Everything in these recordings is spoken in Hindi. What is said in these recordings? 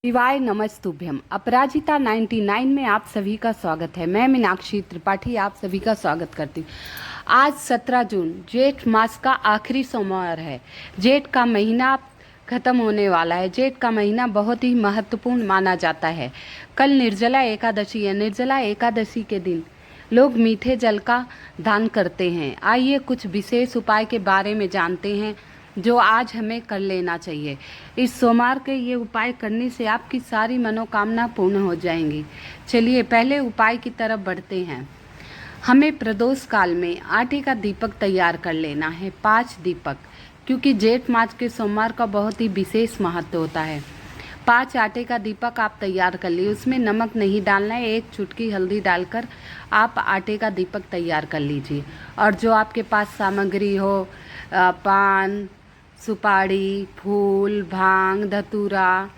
शिवाय नमस्तुभ्यम। अपराजिता 99 में आप सभी का स्वागत है। मैं मीनाक्षी त्रिपाठी आप सभी का स्वागत करती हूँ। आज 17 जून जेठ मास का आखिरी सोमवार है। जेठ का महीना खत्म होने वाला है। जेठ का महीना बहुत ही महत्वपूर्ण माना जाता है। कल निर्जला एकादशी है। निर्जला एकादशी के दिन लोग मीठे जल का दान करते हैं। आइए कुछ विशेष उपाय के बारे में जानते हैं जो आज हमें कर लेना चाहिए। इस सोमवार के ये उपाय करने से आपकी सारी मनोकामना पूर्ण हो जाएंगी। चलिए पहले उपाय की तरफ बढ़ते हैं। हमें प्रदोष काल में आटे का दीपक तैयार कर लेना है, 5 दीपक, क्योंकि जेठ मास के सोमवार का बहुत ही विशेष महत्व होता है। 5 आटे का दीपक आप तैयार कर लिए। उसमें नमक नहीं डालना है, 1 चुटकी हल्दी डालकर आप आटे का दीपक तैयार कर लीजिए। और जो आपके पास सामग्री हो, पान, सुपारी, फूल, भांग, धतूरा,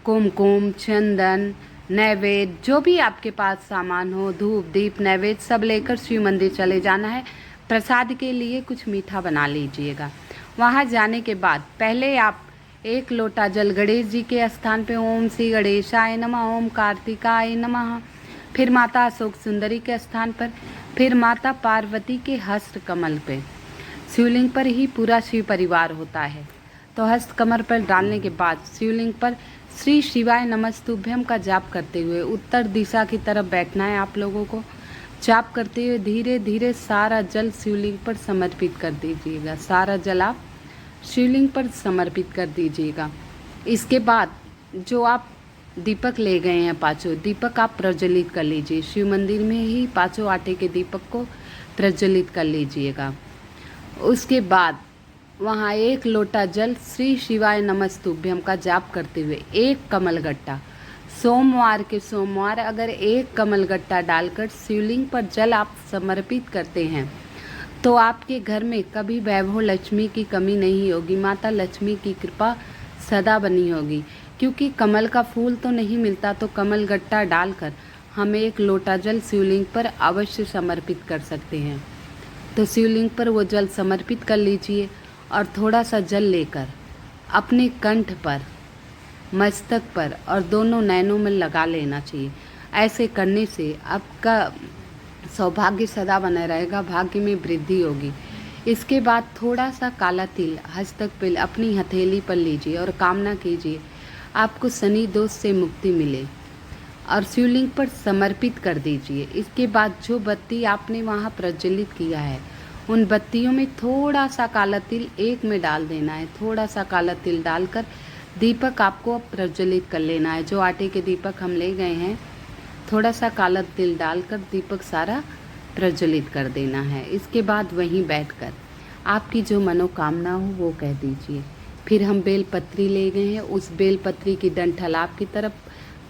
कुमकुम, चंदन, नैवेद्य, जो भी आपके पास सामान हो, धूप दीप नैवेद्य सब लेकर शिव मंदिर चले जाना है। प्रसाद के लिए कुछ मीठा बना लीजिएगा। वहाँ जाने के बाद पहले आप 1 लोटा जल गणेश जी के स्थान पे ओम श्री गणेशाय नमः, ओम कार्तिकाय नमः, फिर माता अशोक सुंदरी के स्थान पर, फिर माता पार्वती के हस्त कमल पे। शिवलिंग पर ही पूरा शिव परिवार होता है, तो हस्त कमर पर डालने के बाद शिवलिंग पर श्री शिवाय नमस्तुभ्यम का जाप करते हुए उत्तर दिशा की तरफ बैठना है। आप लोगों को जाप करते हुए धीरे धीरे सारा जल शिवलिंग पर समर्पित कर दीजिएगा। सारा जल आप शिवलिंग पर समर्पित कर दीजिएगा। इसके बाद जो आप दीपक ले गए हैं, 5 दीपक आप प्रज्वलित कर लीजिए। शिव मंदिर में ही 5 आटे के दीपक को प्रज्वलित कर लीजिएगा। उसके बाद वहाँ 1 लोटा जल श्री शिवाय नमस्तुभ्यम का जाप करते हुए 1 कमलगट्टा, सोमवार के सोमवार अगर 1 कमलगट्टा डालकर शिवलिंग पर जल आप समर्पित करते हैं तो आपके घर में कभी वैभव लक्ष्मी की कमी नहीं होगी। माता लक्ष्मी की कृपा सदा बनी होगी। क्योंकि कमल का फूल तो नहीं मिलता, तो कमलगट्टा डालकर हम 1 लोटा जल शिवलिंग पर अवश्य समर्पित कर सकते हैं। तो शिवलिंग पर वो जल समर्पित कर लीजिए और थोड़ा सा जल लेकर अपने कंठ पर, मस्तक पर और दोनों नैनों में लगा लेना चाहिए। ऐसे करने से आपका सौभाग्य सदा बना रहेगा, भाग्य में वृद्धि होगी। इसके बाद थोड़ा सा काला तिल हस्तक पे अपनी हथेली पर लीजिए और कामना कीजिए आपको शनि दोष से मुक्ति मिले और शिवलिंग पर समर्पित कर दीजिए। इसके बाद जो बत्ती आपने वहाँ प्रज्वलित किया है उन बत्तियों में थोड़ा सा काला तिल 1 में डाल देना है। थोड़ा सा काला तिल डालकर दीपक आपको प्रज्वलित कर लेना है। जो आटे के दीपक हम ले गए हैं, थोड़ा सा काला तिल डालकर दीपक सारा प्रज्वलित कर देना है। इसके बाद वहीं बैठकर आपकी जो मनोकामना हो वो कह दीजिए। फिर हम बेलपत्री ले गए हैं, उस बेलपत्री की डंठल आपकी तरफ,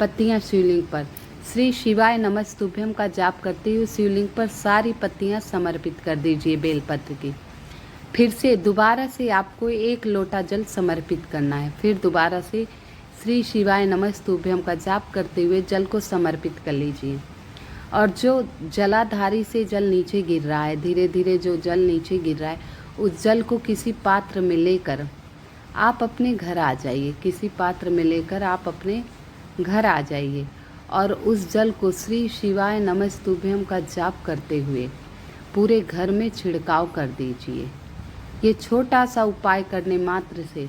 पत्तियां शिवलिंग पर श्री शिवाय नमस्तुभ्यम का जाप करते हुए शिवलिंग पर सारी पत्तियां समर्पित कर दीजिए बेलपत्र की। फिर से दोबारा से आपको 1 लोटा जल समर्पित करना है। फिर दोबारा से श्री शिवाय नमस्तुभ्यम का जाप करते हुए जल को समर्पित कर लीजिए। और जो जलाधारी से जल नीचे गिर रहा है, धीरे धीरे जो जल नीचे गिर रहा है, उस जल को किसी पात्र में लेकर आप अपने घर आ जाइए। किसी पात्र में लेकर आप अपने घर आ जाइए और उस जल को श्री शिवाय नमस्तुभ्यम का जाप करते हुए पूरे घर में छिड़काव कर दीजिए। ये छोटा सा उपाय करने मात्र से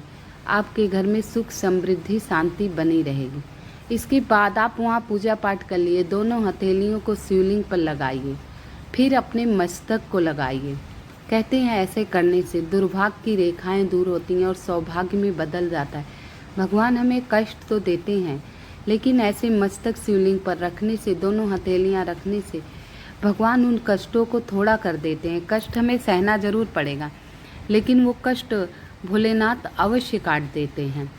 आपके घर में सुख समृद्धि शांति बनी रहेगी। इसके बाद आप वहाँ पूजा पाठ कर लिए। दोनों हथेलियों को शिवलिंग पर लगाइए, फिर अपने मस्तक को लगाइए। कहते हैं ऐसे करने से दुर्भाग्य की रेखाएं दूर होती हैं और सौभाग्य में बदल जाता है। भगवान हमें कष्ट तो देते हैं, लेकिन ऐसे मस्तक शिवलिंग पर रखने से, दोनों हथेलियां रखने से भगवान उन कष्टों को थोड़ा कर देते हैं। कष्ट हमें सहना जरूर पड़ेगा, लेकिन वो कष्ट भोलेनाथ अवश्य काट देते हैं।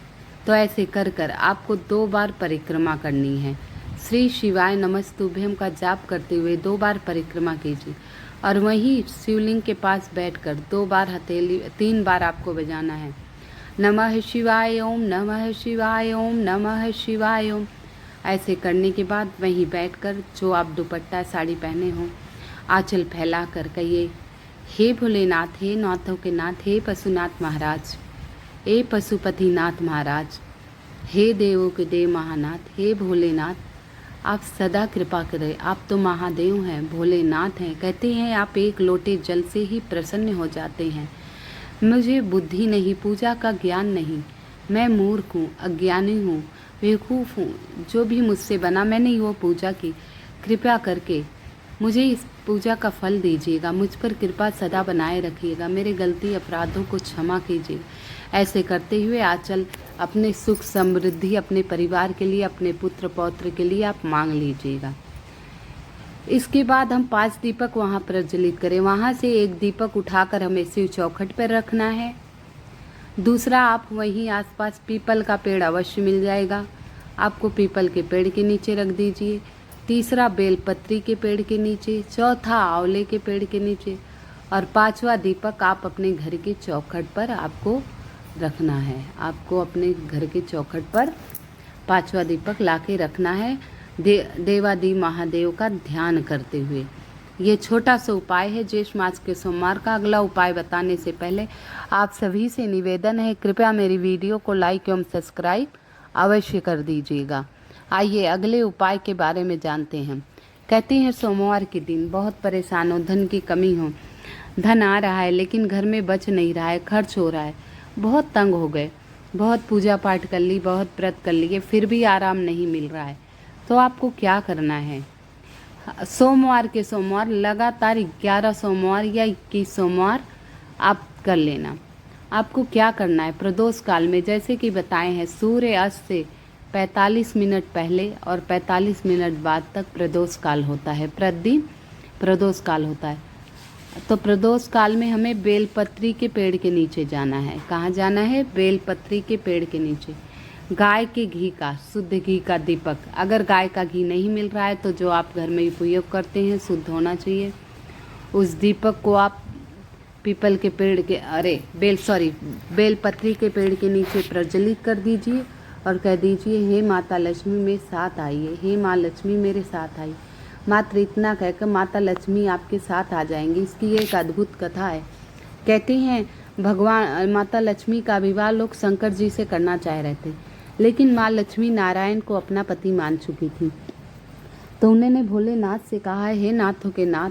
तो ऐसे कर कर आपको 2 बार परिक्रमा करनी है। श्री शिवाय नमस्तुभ्यम का जाप करते हुए 2 बार परिक्रमा कीजिए और वहीं शिवलिंग के पास बैठकर 2 बार हथेली, 3 बार आपको बजाना है। नमः शिवाय ओम, नमः शिवाय ओम, नमः शिवाय ओम। ऐसे करने के बाद वहीं बैठकर जो आप दुपट्टा साड़ी पहने हो आंचल फैला कर कहिए, हे भोलेनाथ, हे नाथों के नाथ, हे पशुनाथ महाराज, हे पशुपतिनाथ महाराज, हे देवों के देव महानाथ, हे भोलेनाथ, आप सदा कृपा करें। आप तो महादेव हैं, भोलेनाथ हैं। कहते हैं आप एक लोटे जल से ही प्रसन्न हो जाते हैं। मुझे बुद्धि नहीं, पूजा का ज्ञान नहीं, मैं मूर्ख हूँ, अज्ञानी हूँ, बेवकूफ़ हूँ। जो भी मुझसे बना मैंने वो पूजा की। कृपया करके मुझे इस पूजा का फल दीजिएगा। मुझ पर कृपा सदा बनाए रखिएगा। मेरे गलती अपराधों को क्षमा कीजिए। ऐसे करते हुए आचल अपने सुख समृद्धि अपने परिवार के लिए, अपने पुत्र पौत्र के लिए आप मांग लीजिएगा। इसके बाद हम 5 दीपक वहाँ प्रज्वलित करें। वहाँ से एक दीपक उठाकर हमें शिव चौखट पर रखना है। दूसरा, आप वहीं आसपास पीपल का पेड़ अवश्य मिल जाएगा, आपको पीपल के पेड़ के नीचे रख दीजिए। तीसरा, बेलपत्री के पेड़ के नीचे। चौथा, आंवले के पेड़ के नीचे। और 5वां दीपक आप अपने घर के चौखट पर आपको रखना है। आपको अपने घर के चौखट पर 5वां दीपक लाके रखना है, देवादि महादेव का ध्यान करते हुए। ये छोटा सा उपाय है ज्येष्ठ मास के सोमवार का। अगला उपाय बताने से पहले आप सभी से निवेदन है, कृपया मेरी वीडियो को लाइक एवं सब्सक्राइब अवश्य कर दीजिएगा। आइए अगले उपाय के बारे में जानते हैं। कहते हैं सोमवार के दिन बहुत परेशान हो, धन की कमी हो, धन आ रहा है लेकिन घर में बच नहीं रहा है, खर्च हो रहा है, बहुत तंग हो गए, बहुत पूजा पाठ कर ली, बहुत व्रत कर लिए, फिर भी आराम नहीं मिल रहा है। तो आपको क्या करना है? सोमवार के सोमवार लगातार 11 सोमवार या 21 सोमवार आप कर लेना। आपको क्या करना है? प्रदोष काल में जैसे कि बताए हैं, सूर्य अस्त से 45 मिनट पहले और 45 मिनट बाद तक प्रदोष काल होता है। प्रतिदिन प्रदोष काल होता है। तो प्रदोष काल में हमें बेलपत्री के पेड़ के नीचे जाना है। कहाँ जाना है? बेलपत्री के पेड़ के नीचे। गाय के घी का, शुद्ध घी का दीपक, अगर गाय का घी नहीं मिल रहा है तो जो आप घर में उपयोग करते हैं शुद्ध होना चाहिए, उस दीपक को आप पीपल के पेड़ के बेलपत्री के पेड़ के नीचे प्रज्वलित कर दीजिए और कह दीजिए, हे माता लक्ष्मी मेरे साथ आइए, हे माँ लक्ष्मी मेरे साथ आइए। मात्र इतना कहकर माता लक्ष्मी आपके साथ आ जाएंगी। इसकी एक अद्भुत कथा है। कहते हैं भगवान माता लक्ष्मी का विवाह लोग शंकर जी से करना चाह रहे थे, लेकिन माँ लक्ष्मी नारायण को अपना पति मान चुकी थी। तो उन्होंने भोलेनाथ से कहा, हे नाथों के नाथ,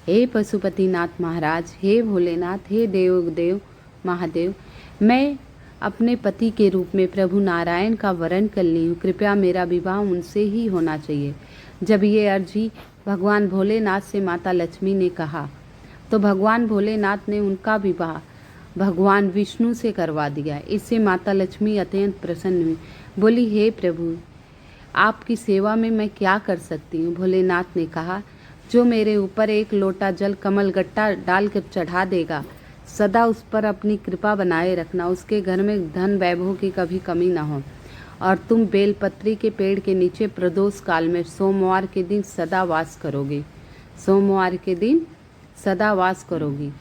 हे पशुपतिनाथ महाराज, हे भोलेनाथ, हे देव महादेव, मैं अपने पति के रूप में प्रभु नारायण का वरण कर ली हूँ। कृपया मेरा विवाह उनसे ही होना चाहिए। जब ये अर्जी भगवान भोलेनाथ से माता लक्ष्मी ने कहा तो भगवान भोलेनाथ ने उनका विवाह भगवान विष्णु से करवा दिया। इससे माता लक्ष्मी अत्यंत प्रसन्न हुई। बोली, हे प्रभु, आपकी सेवा में मैं क्या कर सकती हूँ? भोलेनाथ ने कहा, जो मेरे ऊपर एक लोटा जल कमल गट्टा डालकर चढ़ा देगा, सदा उस पर अपनी कृपा बनाए रखना, उसके घर में धन वैभव की कभी कमी ना हो। और तुम बेलपत्री के पेड़ के नीचे प्रदोष काल में सोमवार के दिन सदा वास करोगे। सोमवार के दिन सदा वास करोगी।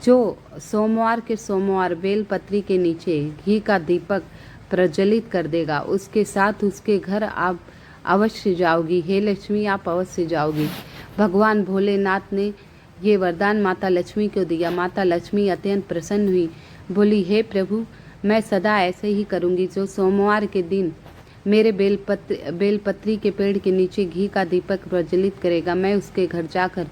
जो सोमवार के सोमवार बेलपत्री के नीचे घी का दीपक प्रज्वलित कर देगा, उसके साथ उसके घर आप अवश्य जाओगी। हे लक्ष्मी, आप अवश्य जाओगी। भगवान भोलेनाथ ने ये वरदान माता लक्ष्मी को दिया। माता लक्ष्मी अत्यंत प्रसन्न हुई। बोली, हे प्रभु, मैं सदा ऐसे ही करूँगी। जो सोमवार के दिन मेरे बेलपत्री के पेड़ के नीचे घी का दीपक प्रज्वलित करेगा, मैं उसके घर जाकर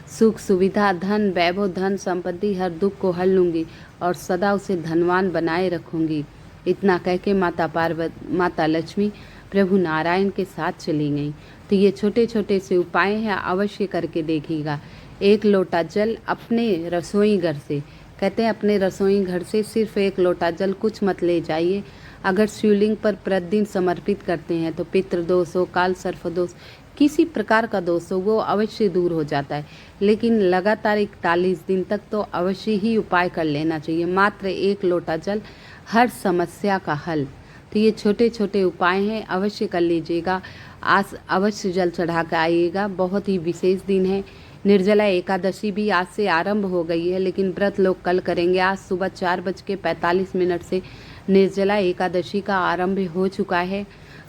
सुख सुविधा, धन वैभव, धन संपत्ति, हर दुख को हल लूँगी और सदा उसे धनवान बनाए रखूँगी। इतना कह के माता लक्ष्मी प्रभु नारायण के साथ चली गई। तो ये छोटे छोटे से उपाय हैं, अवश्य करके देखिएगा। 1 लोटा जल अपने रसोई घर से, कहते हैं अपने रसोई घर से सिर्फ 1 लोटा जल, कुछ मत ले जाइए। अगर शिवलिंग पर प्रतिदिन समर्पित करते हैं तो पितृ दोष हो, काल सर्प दोष, किसी प्रकार का दोष हो, वो अवश्य दूर हो जाता है। लेकिन लगातार 41 दिन तक तो अवश्य ही उपाय कर लेना चाहिए। मात्र 1 लोटा जल, हर समस्या का हल। तो ये छोटे छोटे उपाय हैं, अवश्य कर लीजिएगा। आज अवश्य जल चढ़ा कर आइएगा। बहुत ही विशेष दिन है। निर्जला एकादशी भी आज से आरंभ हो गई है, लेकिन व्रत लोग कल करेंगे। आज सुबह 4:45 से निर्जला एकादशी का आरंभ हो चुका है।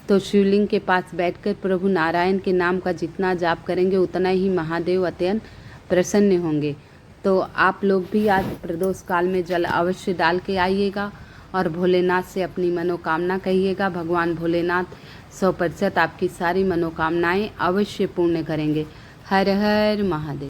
तो शिवलिंग के पास बैठकर प्रभु नारायण के नाम का जितना जाप करेंगे उतना ही महादेव अत्यंत प्रसन्न होंगे। तो आप लोग भी आज प्रदोष काल में जल अवश्य डाल के आइएगा और भोलेनाथ से अपनी मनोकामना कहिएगा। भगवान भोलेनाथ 100% आपकी सारी मनोकामनाएं अवश्य पूर्ण करेंगे। हर हर महादेव।